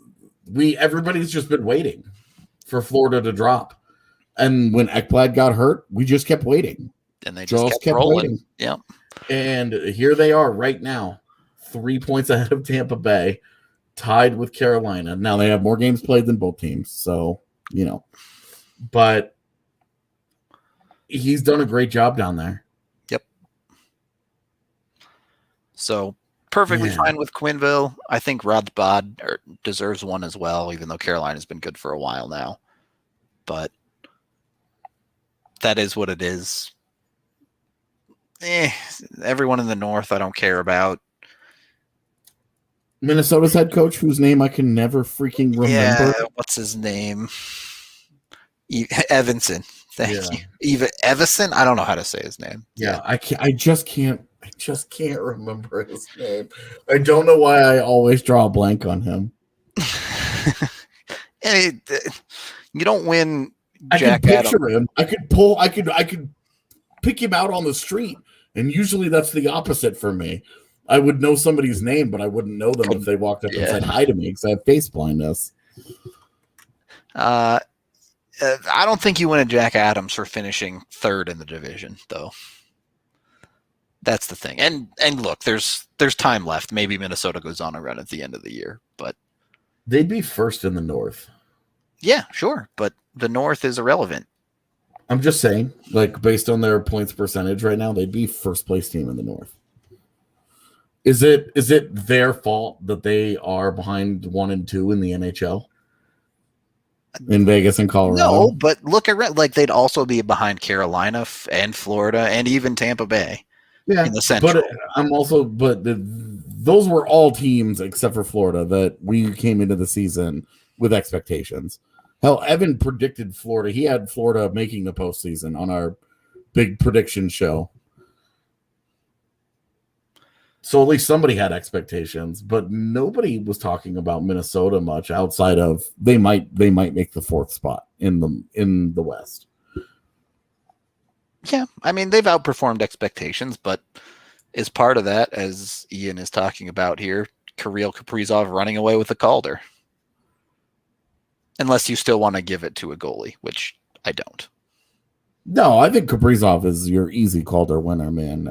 everybody's just been waiting for Florida to drop, and when Ekblad got hurt, we just kept waiting, and they just kept rolling. Waiting. Yeah, and here they are right now, 3 points ahead of Tampa Bay, tied with Carolina. Now they have more games played than both teams, so but he's done a great job down there. Yep. So perfectly fine with Quenneville. I think Rothbard deserves one as well, even though Carolina's been good for a while now. But that is what it is. Everyone in the North I don't care about. Minnesota's head coach, whose name I can never freaking remember. Yeah, what's his name? Evanson. Thank you. Everson? I don't know how to say his name. Yeah, I just can't remember his name. I don't know why I always draw a blank on him. You don't win Jack Adams. Him. I could pick him out on the street. And usually that's the opposite for me. I would know somebody's name, but I wouldn't know them if they walked up and said hi to me because I have face blindness. I don't think you win a Jack Adams for finishing third in the division, though. That's the thing. And look, there's time left. Maybe Minnesota goes on a run at the end of the year, but they'd be first in the North. Yeah, sure, but the North is irrelevant. I'm just saying, like, based on their points percentage right now, they'd be first place team in the North. Is it their fault that they are behind 1 and 2 in the NHL? In Vegas and Colorado? No, but look at like they'd also be behind Carolina and Florida and even Tampa Bay. Yeah, in the Central. But those were all teams except for Florida that we came into the season with expectations. Hell, Evan predicted Florida. He had Florida making the postseason on our big prediction show. So at least somebody had expectations, but nobody was talking about Minnesota much outside of they might make the 4th spot in the West. Yeah, I mean, they've outperformed expectations, but is part of that, as Ian is talking about here, Kirill Kaprizov running away with the Calder. Unless you still want to give it to a goalie, which I don't. No, I think Kaprizov is your easy Calder winner, man.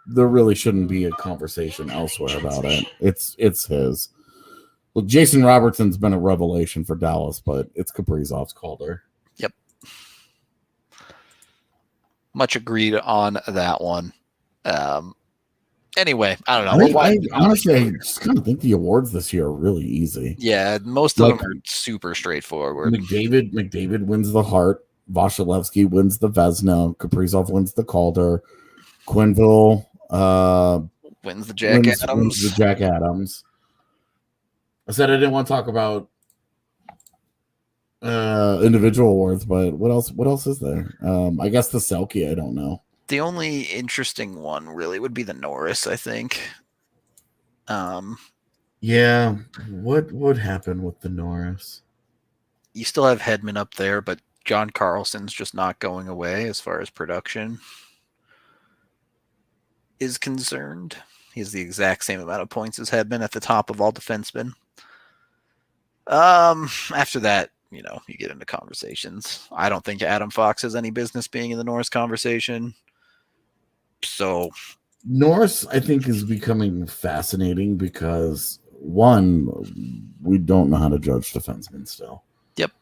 There really shouldn't be a conversation elsewhere about it. It's his. Look, Jason Robertson's been a revelation for Dallas, but it's Kaprizov's Calder. Yep. Much agreed on that one. Anyway, I don't know. I honestly just kind of think the awards this year are really easy. Yeah, most of them are super straightforward. McDavid wins the Hart. Vasilevsky wins the Vezina. Kaprizov wins the Calder. Quenneville wins the Jack Adams. Wins the Jack Adams. I said I didn't want to talk about individual awards, but what else is there? I guess the Selke, I don't know. The only interesting one really would be the Norris, I think. Yeah, what would happen with the Norris? You still have Hedman up there, but John Carlson's just not going away as far as production is concerned. He has the exact same amount of points as Hedman at the top of all defensemen. After that, you get into conversations. I don't think Adam Fox has any business being in the Norris conversation. So Norris, I think, is becoming fascinating because, one, we don't know how to judge defensemen still. Yep.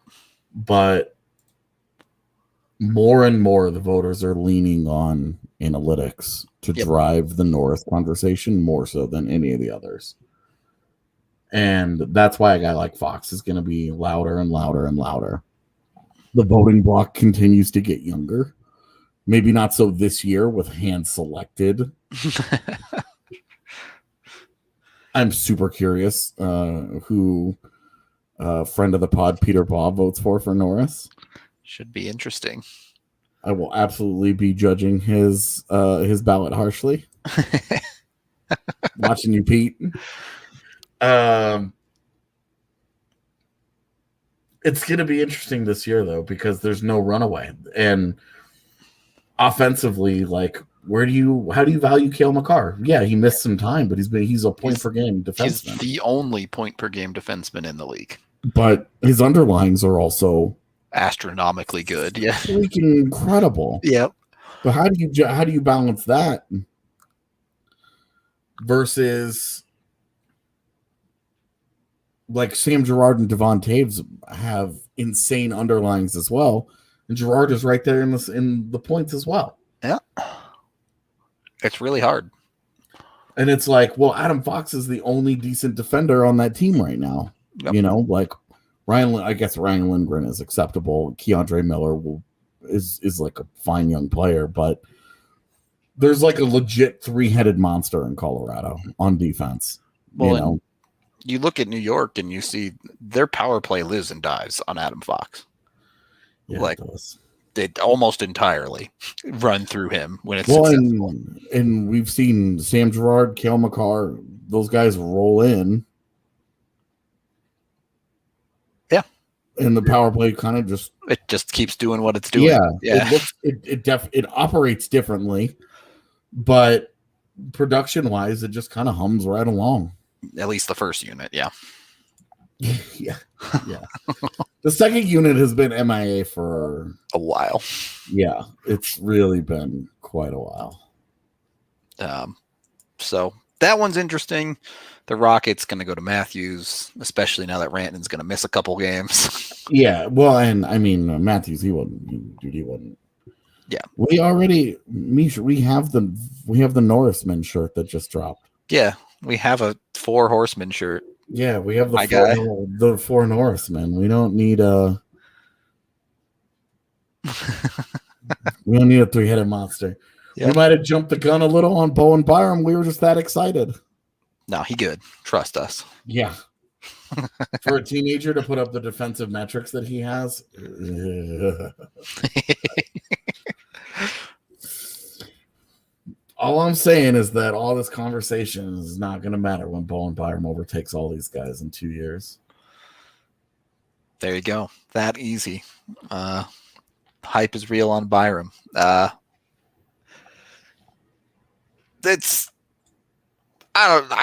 But more and more the voters are leaning on analytics to drive the Norris conversation more so than any of the others. And that's why a guy like Fox is going to be louder and louder and louder. The voting block continues to get younger. Maybe not so this year with hand selected. I'm super curious who friend of the pod, Peter Bob, votes for Norris. Should be interesting. I will absolutely be judging his ballot harshly. Watching you, Pete. It's going to be interesting this year, though, because there's no runaway. And offensively, like, how do you value Cale Makar? Yeah, he missed some time, but he's a point per game defenseman. He's the only point per game defenseman in the league. But his underlines are also astronomically good. Yeah, freaking incredible. Yep. But how do you balance that versus like Sam Girard and Devon Taves have insane underlines as well, and Girard is right there in the points as well. Yeah, it's really hard. And it's like, well, Adam Fox is the only decent defender on that team right now. Yep. Like I guess Ryan Lindgren is acceptable. Keandre Miller is like a fine young player, but there's like a legit 3-headed monster in Colorado on defense. Well, you look at New York and you see their power play lives and dies on Adam Fox. Yeah, like they almost entirely run through him when it's successful. And we've seen Sam Girard, Cale Makar, those guys roll in. Yeah. and the power play kind of just keeps doing what it's doing. Yeah. It operates differently, but production wise, it just kind of hums right along. At least the first unit, yeah. yeah. The second unit has been MIA for a while. Yeah, it's really been quite a while. So that one's interesting. The Rocket's going to go to Matthews, especially now that Rantanen's going to miss a couple games. Yeah, well, and I mean Matthews, he wouldn't. Yeah, we already, Misha, we have the Norrisman shirt that just dropped. Yeah, we have a 4 Horsemen shirt. Yeah, we have the four Norrismen. We don't need a we don't need a 3-headed monster. Yep. We might have jumped the gun a little on Bo and Byram. We were just that excited. No, he good. Trust us. Yeah. For a teenager to put up the defensive metrics that he has. All I'm saying is that all this conversation is not going to matter when Bo and Byram overtakes all these guys in 2 years. There you go. That easy. Hype is real on Byram. I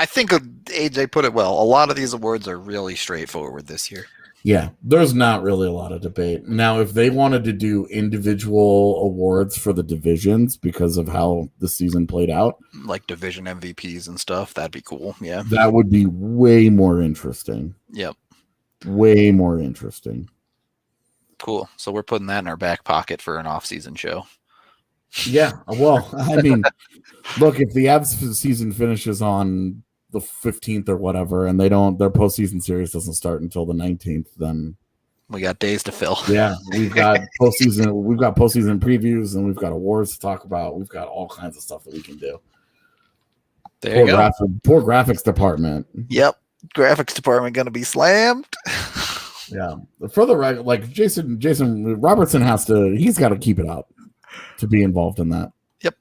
think AJ put it well. A lot of these awards are really straightforward this year. Yeah, there's not really a lot of debate. Now, if they wanted to do individual awards for the divisions because of how the season played out, like division MVPs and stuff, that'd be cool. Yeah. That would be way more interesting. Yep. Way more interesting. Cool. So we're putting that in our back pocket for an off-season show. Yeah. Well, I mean, look, if the Avs season finishes on the 15th or whatever, and their postseason series doesn't start until the 19th, then we got days to fill. Yeah, we've got postseason previews, and we've got awards to talk about. We've got all kinds of stuff that we can do. There you go. Poor graphics department. Yep, graphics department gonna be slammed. Yeah, for the record, like Jason Robertson he's got to keep it up to be involved in that. Yep.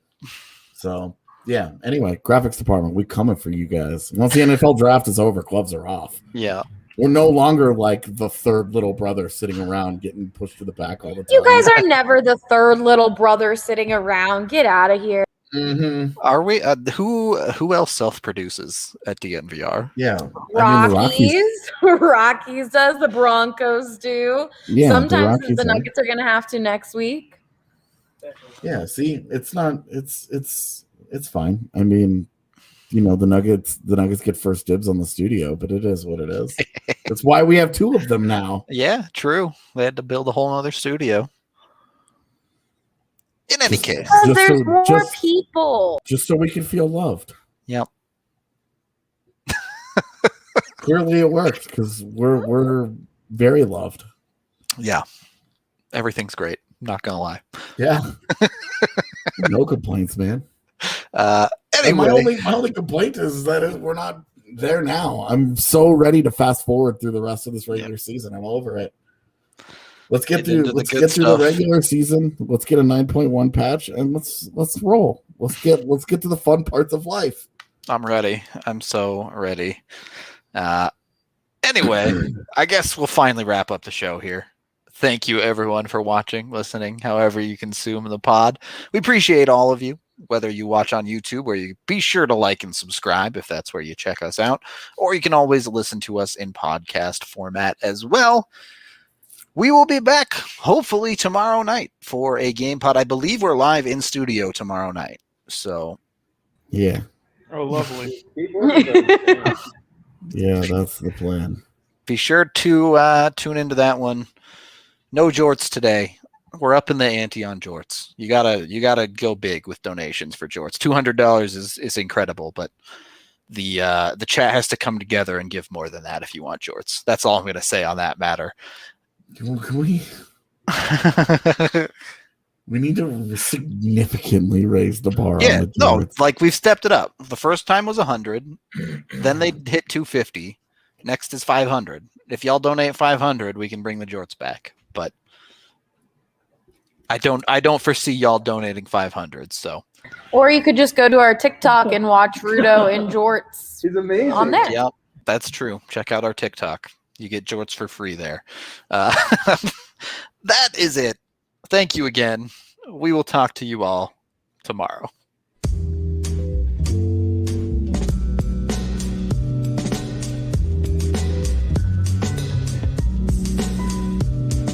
So. Yeah. Anyway, graphics department, we coming for you guys. Once the NFL draft is over, gloves are off. Yeah. We're no longer like the third little brother sitting around getting pushed to the back all the time. You guys are never the third little brother sitting around. Get out of here. Mm-hmm. Are we? Who else self-produces at DNVR? Yeah. Rockies. Rockies does. The Broncos do. Yeah. Sometimes the Nuggets are going to have to next week. Yeah. See, it's fine. I mean, the Nuggets get first dibs on the studio, but it is what it is. That's why we have 2 of them now. Yeah, true. They had to build a whole other studio. In any case, there's more people. Just so we can feel loved. Yep. Clearly, it worked because we're very loved. Yeah, everything's great. Not gonna lie. Yeah. No complaints, man. Anyway, my only complaint is that we're not there now. I'm so ready to fast forward through the rest of this regular season. I'm over it. Let's get through the regular season. Let's get a 9.1 patch and let's roll. Let's get to the fun parts of life. I'm ready. I'm so ready. Anyway, I guess we'll finally wrap up the show here. Thank you everyone for watching, listening, however you consume the pod. We appreciate all of you. Whether you watch on YouTube, where you be sure to like and subscribe if that's where you check us out, or you can always listen to us in podcast format as well. We will be back hopefully tomorrow night for a game pod. I believe we're live in studio tomorrow night. So, yeah. Oh, lovely. Yeah, that's the plan. Be sure to tune into that one. No jorts today. We're up in the ante on jorts. You gotta go big with donations for jorts. $200 is incredible, but the chat has to come together and give more than that if you want jorts. That's all I'm gonna say on that matter. Can we need to significantly raise the bar. Yeah, like we've stepped it up. The first time was 100, then they hit 250. Next is 500. If y'all donate 500, we can bring the jorts back. But I don't foresee y'all donating 500. So, or you could just go to our TikTok and watch Rudo and Jorts. He's amazing on there. Yep, that's true. Check out our TikTok. You get jorts for free there. That is it. Thank you again. We will talk to you all tomorrow.